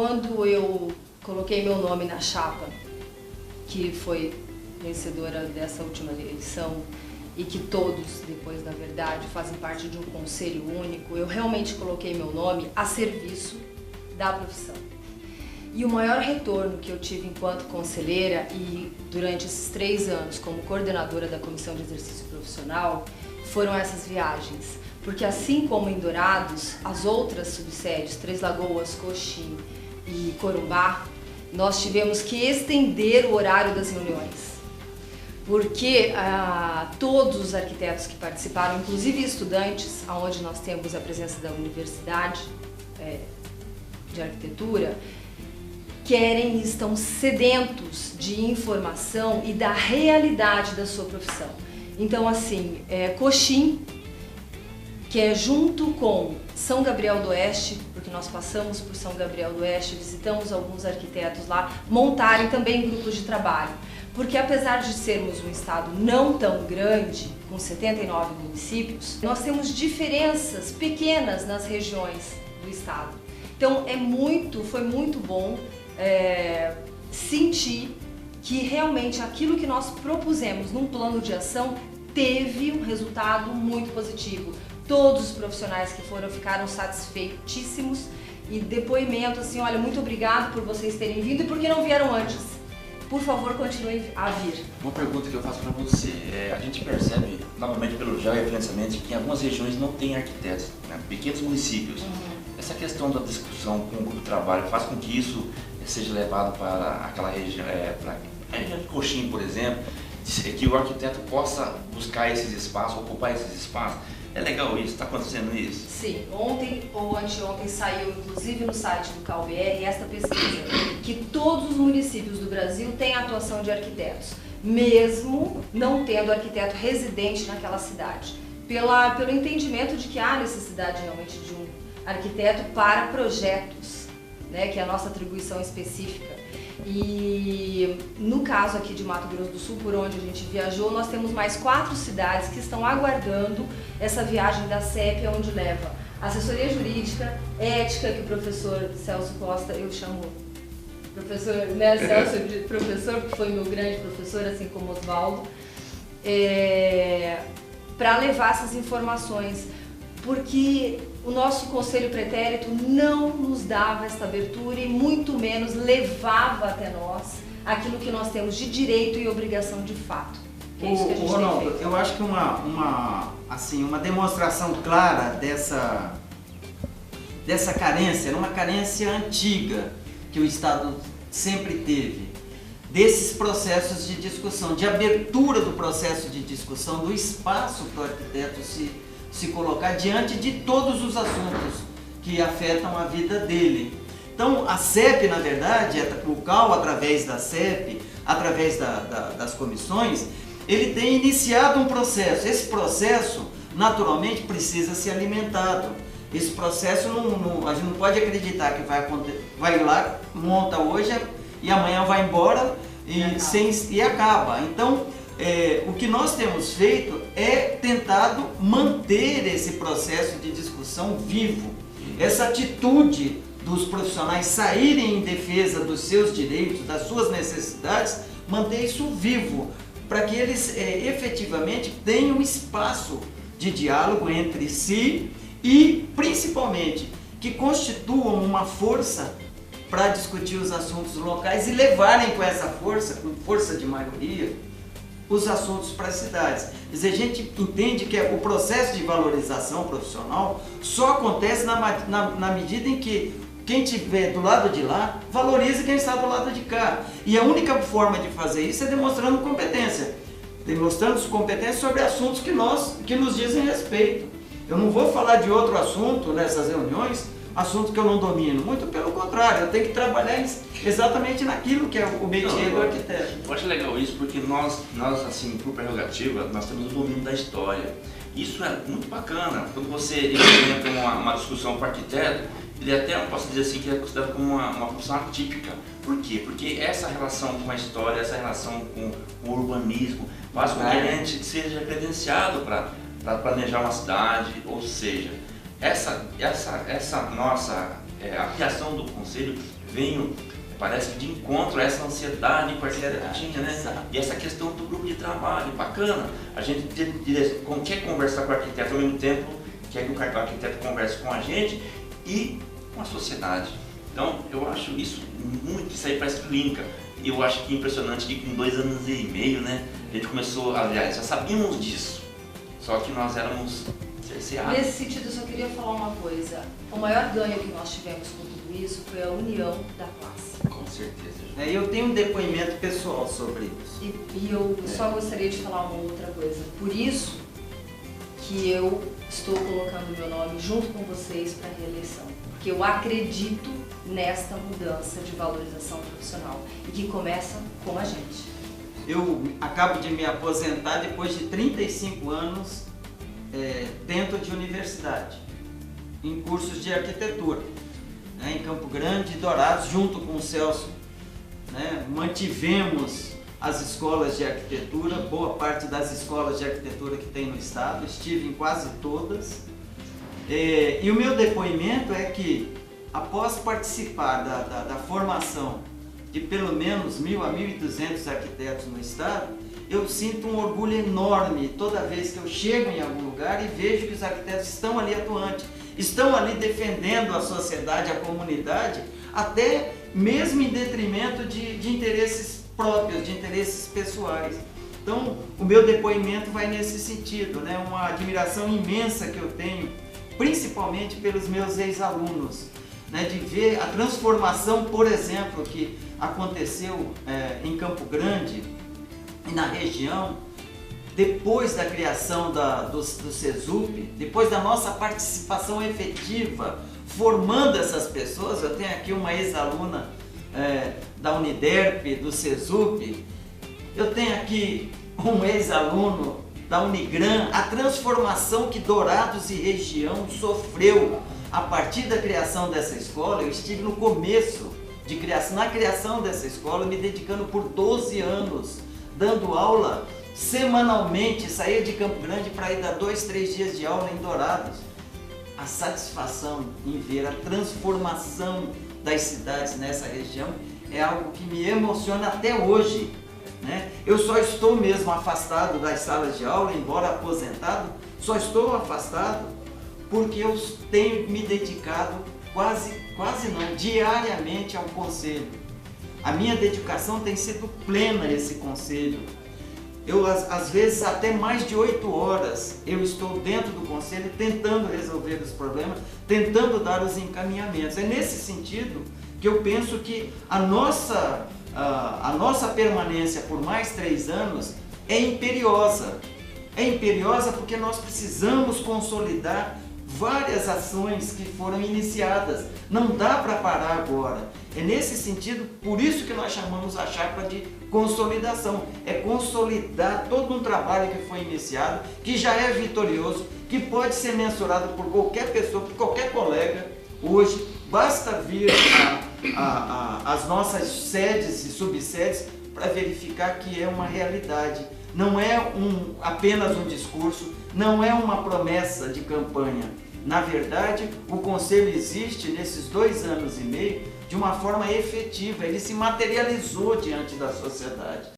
quando eu coloquei meu nome na chapa, que foi vencedora dessa última eleição, e que todos, depois, na verdade, fazem parte de um conselho único, eu realmente coloquei meu nome a serviço da profissão. E o maior retorno que eu tive enquanto conselheira e durante esses 3 anos como coordenadora da Comissão de Exercício Profissional foram essas viagens. Porque assim como em Dourados, as outras subsedes, Três Lagoas, Coxim e Corumbá, nós tivemos que estender o horário das reuniões. Porque todos os arquitetos que participaram, inclusive estudantes, onde nós temos a presença da Universidade de Arquitetura, querem e estão sedentos de informação e da realidade da sua profissão. Então, assim, Coxim, que é junto com São Gabriel do Oeste, porque nós passamos por São Gabriel do Oeste, visitamos alguns arquitetos lá, montarem também grupos de trabalho. Porque apesar de sermos um estado não tão grande, com 79 municípios, nós temos diferenças pequenas nas regiões do estado. Então foi muito bom sentir que realmente aquilo que nós propusemos num plano de ação teve um resultado muito positivo. Todos os profissionais que ficaram satisfeitíssimos e depoimento assim, olha, muito obrigado por vocês terem vindo e por que não vieram antes. Por favor, continuem a vir. Uma pergunta que eu faço para você, a gente percebe, novamente pelo já referenciamento, que em algumas regiões não tem arquitetos, né? Pequenos municípios. Essa questão da discussão com o grupo de trabalho faz com que isso seja levado para aquela região, para a região de Coxim, por exemplo, que o arquiteto possa buscar esses espaços, ocupar esses espaços. É legal isso? Está acontecendo isso? Sim, ontem ou anteontem saiu, inclusive no site do CalBR, esta pesquisa, que todos os municípios do Brasil têm atuação de arquitetos, mesmo não tendo arquiteto residente naquela cidade, pelo entendimento de que há necessidade realmente de um arquiteto para projetos, né, que é a nossa atribuição específica. E no caso aqui de Mato Grosso do Sul, por onde a gente viajou, nós temos mais 4 cidades que estão aguardando essa viagem da CEP, onde leva assessoria jurídica, ética, que o professor Celso Costa, eu chamo professor, né, Celso de professor, porque foi meu grande professor, assim como Oswaldo, para levar essas informações, porque o nosso Conselho Pretérito não nos dava essa abertura e muito menos levava até nós aquilo que nós temos de direito e obrigação de fato. É isso que a gente Ronaldo, tem feito. eu acho que uma demonstração clara dessa carência, uma carência antiga que o Estado sempre teve, desses processos de discussão, de abertura do processo de discussão, do espaço para o arquiteto se colocar diante de todos os assuntos que afetam a vida dele. Então a CEP, na verdade, o CAL, através da CEP, através das comissões, ele tem iniciado um processo. Esse processo, naturalmente, precisa ser alimentado. Esse processo, a gente não pode acreditar que vai lá, monta hoje e amanhã vai embora e acaba. Então, o que nós temos feito é tentado manter esse processo de discussão vivo. Essa atitude dos profissionais saírem em defesa dos seus direitos, das suas necessidades, manter isso vivo, para que eles efetivamente tenham espaço de diálogo entre si e, principalmente, que constituam uma força para discutir os assuntos locais e levarem com essa força, com força de maioria, os assuntos para as cidades. Quer dizer, a gente entende que o processo de valorização profissional só acontece na medida em que quem estiver do lado de lá valoriza quem está do lado de cá. E a única forma de fazer isso é demonstrando competência sobre assuntos que nos dizem respeito. Eu não vou falar de outro assunto nessas reuniões, assunto que eu não domino. Muito pelo contrário, eu tenho que trabalhar exatamente naquilo que é o métier do arquiteto. Eu acho legal isso porque nós assim, por prerrogativa, nós temos o domínio da história. Isso é muito bacana. Quando você entra uma discussão com o arquiteto, ele até, eu posso dizer assim, que é considerado como uma profissão atípica. Por quê? Porque essa relação com a história, essa relação com o urbanismo, faz com que a gente seja credenciado para planejar uma cidade, ou seja, essa nossa a criação do Conselho venho, parece que de encontro a essa ansiedade que o arquiteto tinha, né? Exato. E essa questão do grupo de trabalho, bacana. A gente quer conversar com o arquiteto ao mesmo tempo, quer que o arquiteto converse com a gente e com a sociedade. Então, eu acho isso muito, isso aí parece que linka. Eu acho que é impressionante que com 2 anos e meio, né, a gente começou, aliás, já sabíamos disso, só que nós éramos cerceados. Nesse sentido, eu só queria falar uma coisa. O maior ganho que nós tivemos com tudo isso foi a união da classe. Com certeza. Eu tenho um depoimento pessoal sobre isso. E eu só gostaria de falar uma outra coisa. Por isso que eu estou colocando meu nome junto com vocês para a reeleição. Porque eu acredito nesta mudança de valorização profissional e que começa com a gente. Eu acabo de me aposentar depois de 35 anos dentro de universidade, em cursos de arquitetura, né, em Campo Grande e Dourados, junto com o Celso. Né, mantivemos as escolas de arquitetura, boa parte das escolas de arquitetura que tem no estado, estive em quase todas. E o meu depoimento é que, após participar da formação de pelo menos 1.000 a 1.200 arquitetos no estado, eu sinto um orgulho enorme toda vez que eu chego em algum lugar e vejo que os arquitetos estão ali atuantes, estão ali defendendo a sociedade, a comunidade, até mesmo em detrimento de interesses próprios, de interesses pessoais. Então, o meu depoimento vai nesse sentido, né? Uma admiração imensa que eu tenho, principalmente pelos meus ex-alunos, né? De ver a transformação, por exemplo, que aconteceu em Campo Grande e na região, depois da criação do CESUP, depois da nossa participação efetiva, formando essas pessoas. Eu tenho aqui uma ex-aluna da Uniderp, do CESUP, eu tenho aqui um ex-aluno da Unigran. A transformação que Dourados e região sofreu a partir da criação dessa escola. Eu estive no começo de criação, na criação dessa escola, me dedicando por 12 anos, dando aula semanalmente, saía de Campo Grande para ir dar 2, 3 dias de aula em Dourados. A satisfação em ver a transformação das cidades nessa região é algo que me emociona até hoje, né? Eu só estou mesmo afastado das salas de aula, embora aposentado, só estou afastado porque eu tenho me dedicado quase não, diariamente ao conselho. A minha dedicação tem sido plena a esse conselho. Eu, às vezes, até mais de 8 horas, eu estou dentro do conselho tentando resolver os problemas, tentando dar os encaminhamentos. É nesse sentido que eu penso que a nossa permanência por mais 3 anos é imperiosa. É imperiosa porque nós precisamos consolidar várias ações que foram iniciadas. Não dá para parar agora. É nesse sentido, por isso que nós chamamos a chapa de consolidação. É consolidar todo um trabalho que foi iniciado, que já é vitorioso, que pode ser mensurado por qualquer pessoa, por qualquer colega. Hoje, basta vir às nossas sedes e subsedes para verificar que é uma realidade. Não é apenas um discurso, não é uma promessa de campanha. Na verdade, o Conselho existe nesses 2 anos e meio de uma forma efetiva, ele se materializou diante da sociedade.